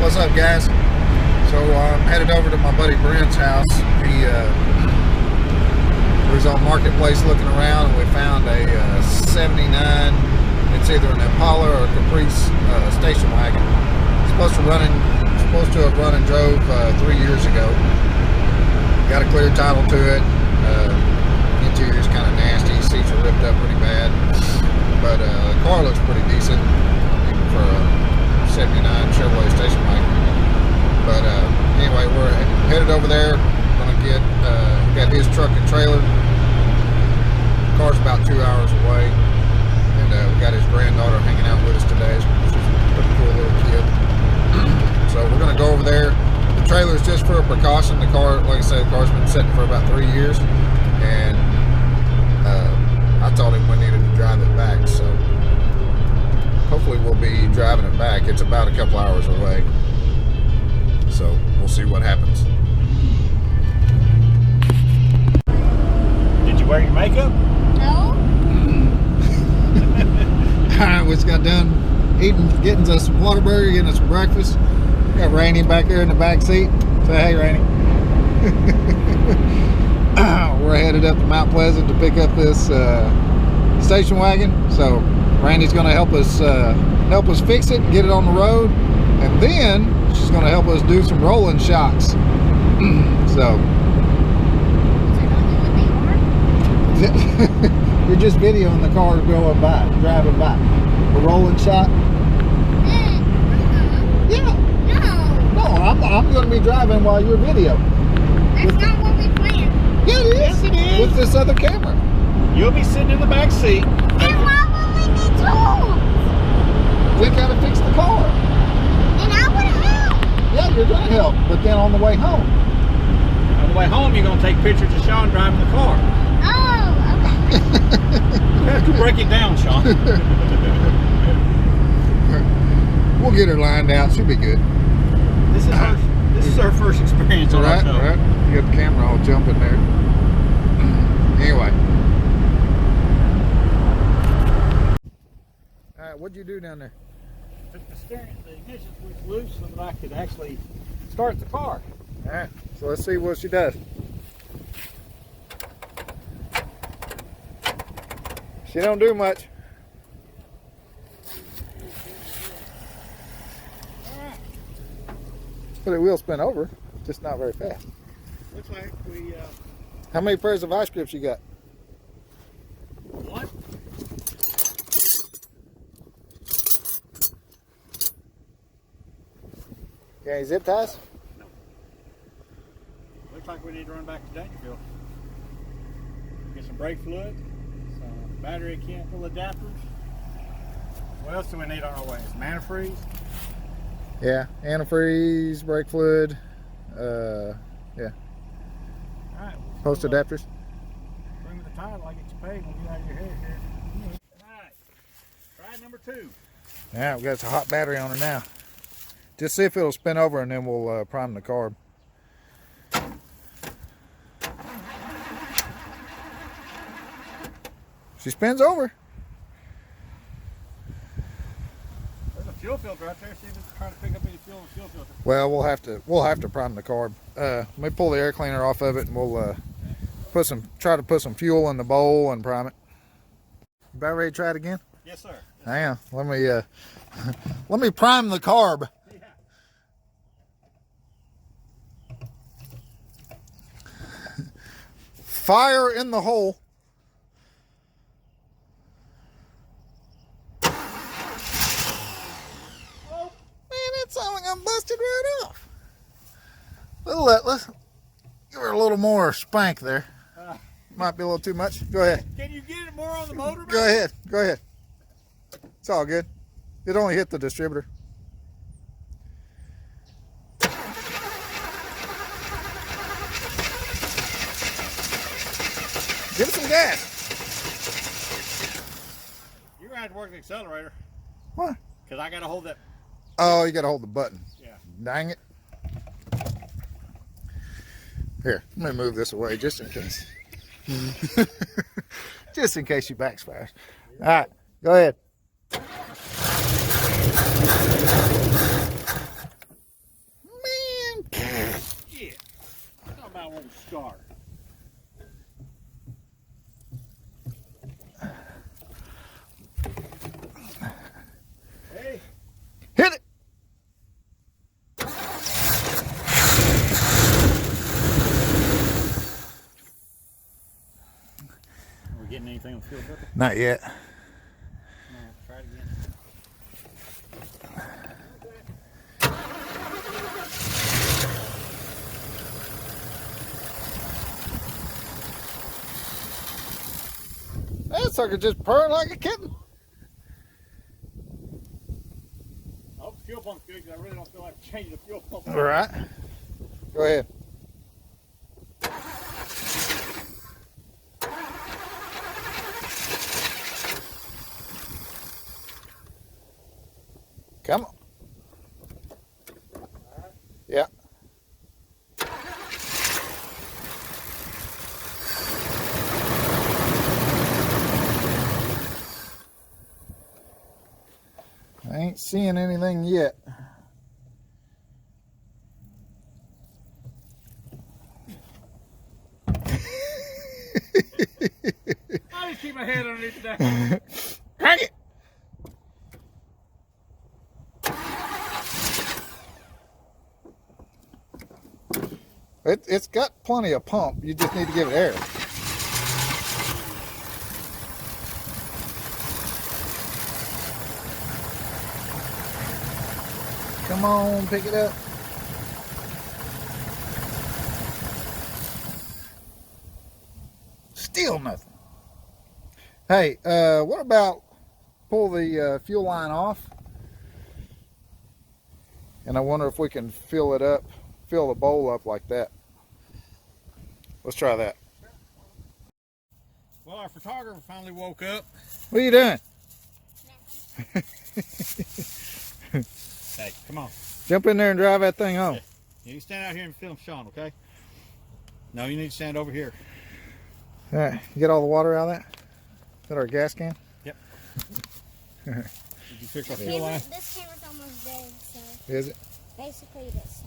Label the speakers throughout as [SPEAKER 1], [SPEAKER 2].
[SPEAKER 1] What's up, guys? So I'm headed over to my buddy Bryn's house. He was on Marketplace looking around, and we found a 79. It's either an Impala or a Caprice station wagon. It's supposed to have run and drove 3 years ago. Got a clear title to it. Interior's kind of nasty. Seats are ripped up pretty bad, but the car looks pretty decent even for a 79 Chevrolet station wagon. But anyway, we're headed over there. Gonna get got his truck and trailer. The car's about 2 hours away, and we got his granddaughter hanging out with us today. She's a pretty cool little kid. So we're gonna go over there. The trailer is just for a precaution. The car, like I said, the car's been sitting for about 3 years, and I told him we needed to drive it back. So hopefully we'll be driving it back. It's about a couple hours away. So we'll see what happens.
[SPEAKER 2] Did you wear your makeup?
[SPEAKER 3] No.
[SPEAKER 1] Alright, we just got done getting us some Whataburger, getting us some breakfast. Got Rainey back there in the back seat. Say hey, Rainey. We're headed up to Mount Pleasant to pick up this station wagon. So Rainey's going to help us fix it and get it on the road, and then she's going to help us do some rolling shots. So you're just videoing the car going by, driving by. A rolling shot. Yeah. No, I'm going to be driving while you're videoing.
[SPEAKER 3] That's not what we planned.
[SPEAKER 1] Yeah, it is.
[SPEAKER 2] Yes, it is.
[SPEAKER 1] With this other camera.
[SPEAKER 2] You'll be sitting in the back seat.
[SPEAKER 3] And why would we need tools?
[SPEAKER 1] We got to fix the car.
[SPEAKER 3] And I would help.
[SPEAKER 1] Yeah, you're going to help, but then on the way home.
[SPEAKER 2] On the way home, you're going to take pictures of Sean driving the car.
[SPEAKER 3] Oh, okay.
[SPEAKER 2] Break it down, Sean.
[SPEAKER 1] We'll get her lined out. She'll be good.
[SPEAKER 2] This is her first experience on our show.
[SPEAKER 1] Right. You got the camera all jumping there. Anyway. All right, what'd you do down there?
[SPEAKER 2] Took the ignition switch loose so that I could actually start the car.
[SPEAKER 1] All right, so let's see what she does. She don't do much. But it will spin over, just not very fast.
[SPEAKER 2] Looks like we
[SPEAKER 1] How many pairs of ice grips you got?
[SPEAKER 2] one.
[SPEAKER 1] Got any zip ties?
[SPEAKER 2] No. Looks like we need to run back to Dangerfield. Get some brake fluid, some battery cable adapters. What else do we need on our way? Some antifreeze.
[SPEAKER 1] Yeah, antifreeze, brake fluid, yeah,
[SPEAKER 2] All right.
[SPEAKER 1] post adapters.
[SPEAKER 2] Bring me the title. I get you paid. We'll get out of your head here. All right. Try number 2.
[SPEAKER 1] Yeah, we got a hot battery on her now. Just see if it'll spin over, and then we'll prime the carb. She spins over.
[SPEAKER 2] There's a fuel filter right there. See if it's trying to pick up any fuel in the fuel filter.
[SPEAKER 1] Well, we'll have to prime the carb. Let me pull the air cleaner off of it, and we'll try to put some fuel in the bowl and prime it. You about ready to try it again?
[SPEAKER 2] Yes, sir.
[SPEAKER 1] Hang on. Let me prime the carb.
[SPEAKER 2] Yeah.
[SPEAKER 1] Fire in the hole. Oh, man, it sounded like I'm busted right off. Let's give her a little more spank there. Might be a little too much. Go ahead.
[SPEAKER 2] Can you get it more on the motor?
[SPEAKER 1] Go ahead. Go ahead. It's all good. It only hit the distributor. Give it some gas.
[SPEAKER 2] You're going to have to work the accelerator.
[SPEAKER 1] What?
[SPEAKER 2] Because I got to hold that.
[SPEAKER 1] Oh, you got to hold the button.
[SPEAKER 2] Yeah.
[SPEAKER 1] Dang it. Here, let me move this away just in case. Just in case she backfires. All right, go ahead.
[SPEAKER 2] anything on the fuel filter?
[SPEAKER 1] Not yet.
[SPEAKER 2] No, try it again.
[SPEAKER 1] That sucker just purring like a kitten.
[SPEAKER 2] I hope the fuel pump's good because I really don't feel like changing the fuel pump.
[SPEAKER 1] All right. Go ahead. Come on. Yeah. I ain't seeing anything yet.
[SPEAKER 2] I just keep my head underneath that.
[SPEAKER 1] Crank it. It's got plenty of pump. You just need to give it air. Come on, pick it up. Still nothing. Hey, what about pull the fuel line off? And I wonder if we can fill it up, fill the bowl up like that. Let's try that.
[SPEAKER 2] Well, our photographer finally woke up.
[SPEAKER 1] What are you doing?
[SPEAKER 2] Hey, come on.
[SPEAKER 1] Jump in there and drive that thing home.
[SPEAKER 2] Yeah, you stand out here and film Sean, okay? No, you need to stand over here.
[SPEAKER 1] All right, you get all the water out of that? Is that our gas can?
[SPEAKER 2] Yep. Did you fix our fuel line?
[SPEAKER 3] This camera's almost dead, so
[SPEAKER 1] Is it?
[SPEAKER 3] basically it is.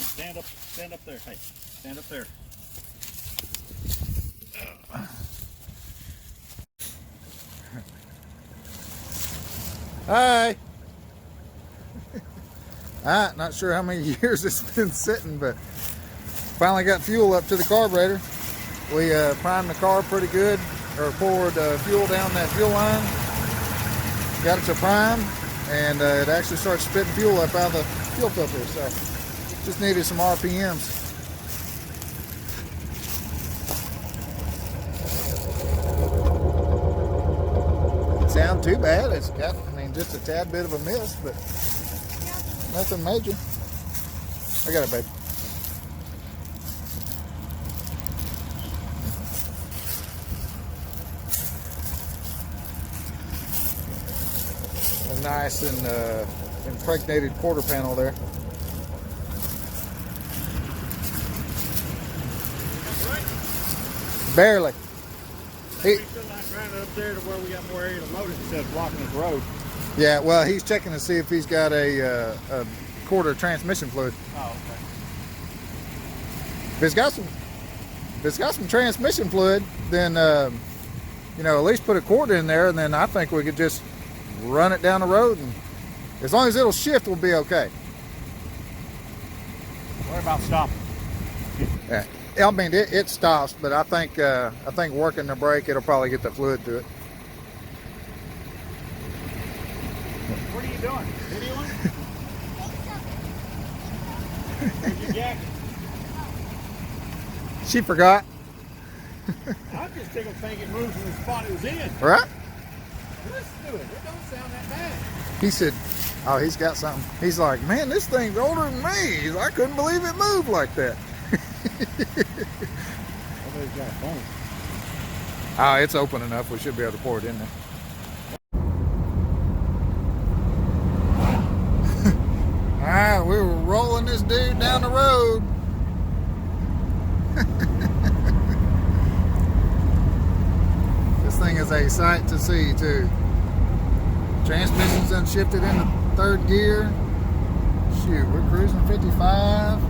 [SPEAKER 2] Stand up there. Hey, stand up there.
[SPEAKER 1] Hi. Not sure how many years it's been sitting, but finally got fuel up to the carburetor. We primed the car pretty good, or poured fuel down that fuel line. Got it to prime, and it actually starts spitting fuel up out of the fuel filter. So just needed some RPMs. Sound too bad. It's got, I mean, just a tad bit of a miss, but nothing major. I got it, babe. A nice and impregnated quarter panel there. Barely.
[SPEAKER 2] We still not grinding up there to where we got more area to load it instead of blocking the road.
[SPEAKER 1] Yeah, well, he's checking to see if he's got a quarter transmission fluid.
[SPEAKER 2] Oh, okay.
[SPEAKER 1] If it's got some transmission fluid, then you know, at least put a quarter in there, and then I think we could just run it down the road, and as long as it'll shift, we'll be okay.
[SPEAKER 2] What about stopping?
[SPEAKER 1] Yeah, I mean it stops, but I think working the brake, it'll probably get the fluid to it.
[SPEAKER 2] What are you doing? Videoing? Where's your jacket?
[SPEAKER 1] She forgot.
[SPEAKER 2] I'm just tickled thinking it moved from the spot it was in.
[SPEAKER 1] Right?
[SPEAKER 2] Listen to it. It don't sound that bad.
[SPEAKER 1] He said, oh, he's got something. He's like, man, this thing's older than me. I couldn't believe it moved like that.
[SPEAKER 2] Nobody's got a phone.
[SPEAKER 1] Oh, it's open enough. We should be able to pour it in there. All right, we were rolling this dude down the road. This thing is a sight to see, too. Transmission's unshifted into third gear. Shoot, we're cruising 55.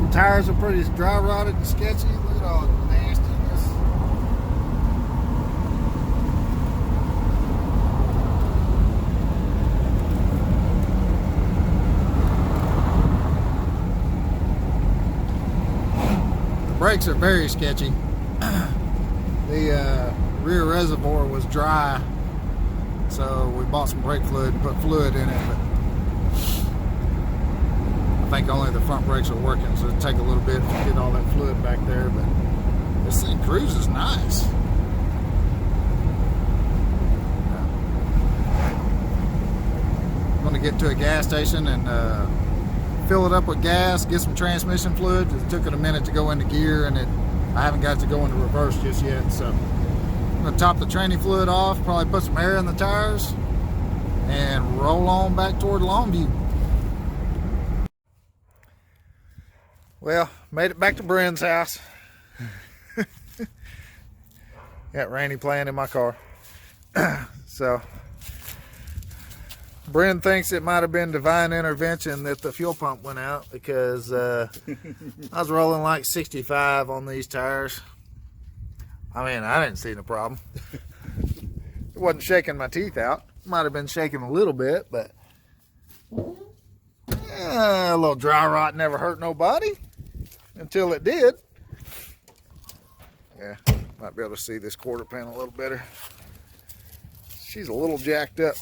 [SPEAKER 1] The tires are pretty dry rotted and sketchy. Look at all the nastiness. The brakes are very sketchy. the rear reservoir was dry, so we bought some brake fluid and put fluid in it, but I think only the front brakes are working, so it'll take a little bit to get all that fluid back there. But this thing cruises nice. I'm going to get to a gas station and fill it up with gas, get some transmission fluid. It took it a minute to go into gear, and I haven't got to go into reverse just yet, so I'm going to top the training fluid off, probably put some air in the tires, and roll on back toward Longview. Well, made it back to Bryn's house. Got Randy playing in my car. So Bryn thinks it might have been divine intervention that the fuel pump went out, because I was rolling like 65 on these tires. I mean, I didn't see no problem. It wasn't shaking my teeth out. Might have been shaking a little bit, but a little dry rot never hurt nobody until it did. Yeah, might be able to see this quarter panel a little better. She's a little jacked up,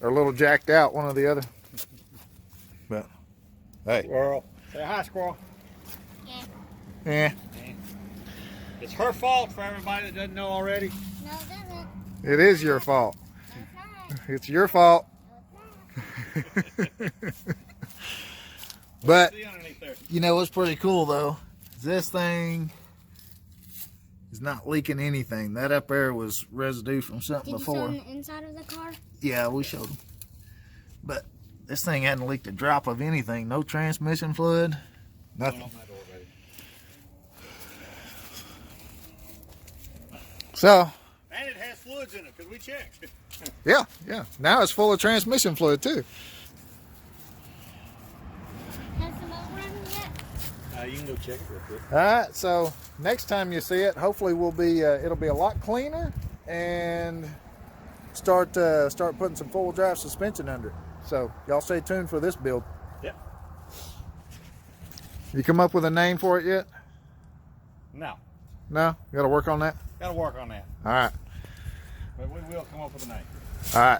[SPEAKER 1] or a little jacked out, one or the other. But hey,
[SPEAKER 2] Squirrel. Say hi, squirrel.
[SPEAKER 1] yeah,
[SPEAKER 2] It's her fault for everybody that doesn't know already.
[SPEAKER 3] No, it doesn't.
[SPEAKER 1] it is your fault.
[SPEAKER 3] It's not.
[SPEAKER 1] It's your fault. But
[SPEAKER 2] See underneath there.
[SPEAKER 1] you know what's pretty cool though? This thing is not leaking anything. That up there was residue from something
[SPEAKER 3] Did you
[SPEAKER 1] before.
[SPEAKER 3] show them the inside of the car?
[SPEAKER 1] Yeah, we showed them. But this thing hadn't leaked a drop of anything. No transmission fluid. Nothing. So,
[SPEAKER 2] And it has fluids in it, because we checked.
[SPEAKER 1] yeah. Now it's full of transmission fluid too.
[SPEAKER 3] Has some over in it yet?
[SPEAKER 2] You can go check it real quick.
[SPEAKER 1] All right, so next time you see it, hopefully it'll be a lot cleaner, and start putting some full drive suspension under it. So y'all stay tuned for this build.
[SPEAKER 2] Yep.
[SPEAKER 1] You come up with a name for it yet?
[SPEAKER 2] No.
[SPEAKER 1] No? You got to work on that?
[SPEAKER 2] Got to work on that.
[SPEAKER 1] All right.
[SPEAKER 2] But we will come up with a name.
[SPEAKER 1] All right.